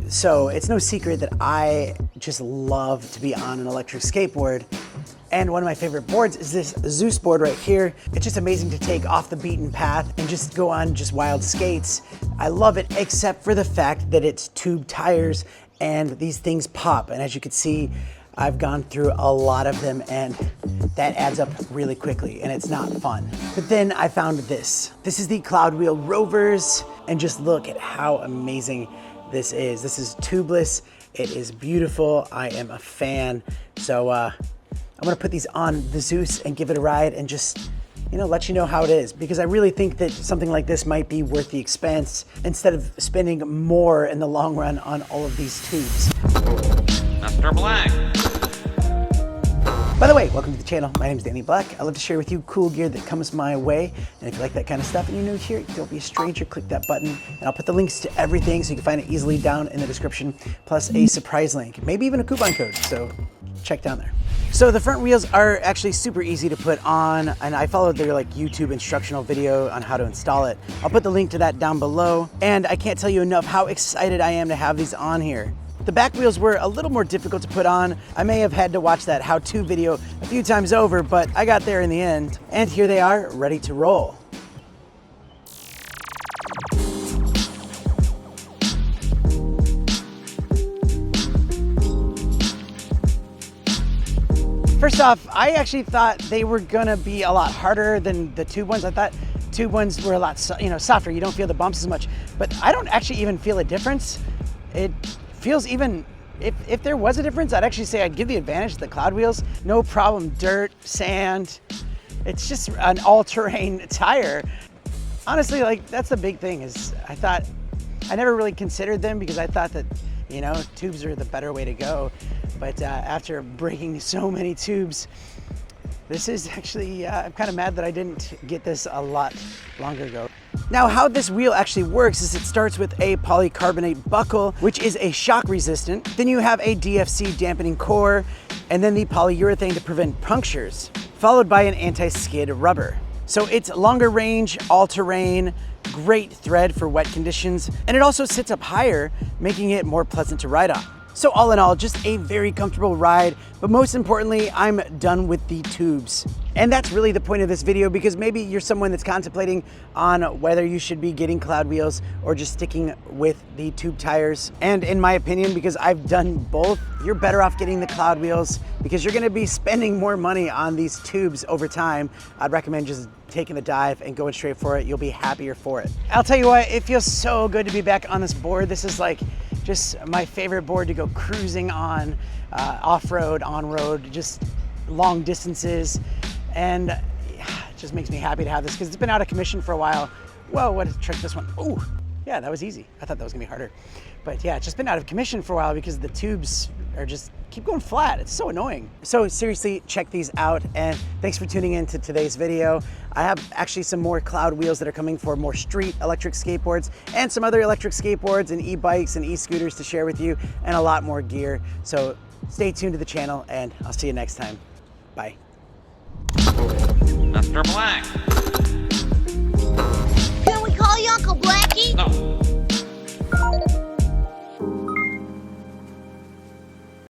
So it's no secret that I just love to be on an electric skateboard. And one of my favorite boards is this Zeus board right here. It's just amazing to take off the beaten path and just go on just wild skates. I love it, except for the fact that it's tube tires and these things pop. And as you can see, I've gone through a lot of them and that adds up really quickly and it's not fun. But then I found this. This is the CloudWheel Rovers, and just look at how amazing this is. This is tubeless. It is beautiful. I am a fan. So I'm gonna put these on the Zeus and give it a ride and just, you know, let you know how it is, because I really think that something like this might be worth the expense instead of spending more in the long run on all of these tubes. Mr. Black. By the way, welcome to the channel. My name is Danny Black. I love to share with you cool gear that comes my way. And if you like that kind of stuff and you're new here, don't be a stranger, click that button. And I'll put the links to everything so you can find it easily down in the description, plus a surprise link, maybe even a coupon code. So check down there. So the front wheels are actually super easy to put on, and I followed their YouTube instructional video on how to install it. I'll put the link to that down below. And I can't tell you enough how excited I am to have these on here. The back wheels were a little more difficult to put on. I may have had to watch that how-to video a few times over, but I got there in the end. And here they are, ready to roll. First off, I actually thought they were gonna be a lot harder than the tube ones. I thought tube ones were a lot softer. You don't feel the bumps as much, but I don't actually even feel a difference. It feels even, if there was a difference, I'd actually say I'd give the advantage to the CloudWheels. No problem, dirt, sand. It's just an all-terrain tire. Honestly, like, that's the big thing is I never really considered them because I thought that, you know, tubes are the better way to go. But after breaking so many tubes, this is actually, I'm kind of mad that I didn't get this a lot longer ago. Now, how this wheel actually works is it starts with a polycarbonate buckle, which is a shock resistant. Then you have a DFC dampening core, and then the polyurethane to prevent punctures, followed by an anti-skid rubber. So it's longer range, all-terrain, great thread for wet conditions, and it also sits up higher, making it more pleasant to ride on. So all in all, just a very comfortable ride, but most importantly, I'm done with the tubes. And that's really the point of this video, because maybe you're someone that's contemplating on whether you should be getting CloudWheels or just sticking with the tube tires. And in my opinion, because I've done both, you're better off getting the CloudWheels because you're gonna be spending more money on these tubes over time. I'd recommend just taking the dive and going straight for it. You'll be happier for it. I'll tell you what, it feels so good to be back on this board. This is like just my favorite board to go cruising on, off-road, on-road, just long distances. And it just makes me happy to have this because it's been out of commission for a while. Whoa, what a trick this one. Ooh, yeah, that was easy. I thought that was gonna be harder. But yeah, it's just been out of commission for a while because the tubes are just keep going flat. It's so annoying. So seriously, check these out. And thanks for tuning in to today's video. I have actually some more CloudWheels that are coming for more street electric skateboards and some other electric skateboards and e-bikes and e-scooters to share with you, and a lot more gear. So stay tuned to the channel and I'll see you next time. Bye. Mr. Black. Can we call you Uncle Blackie? No.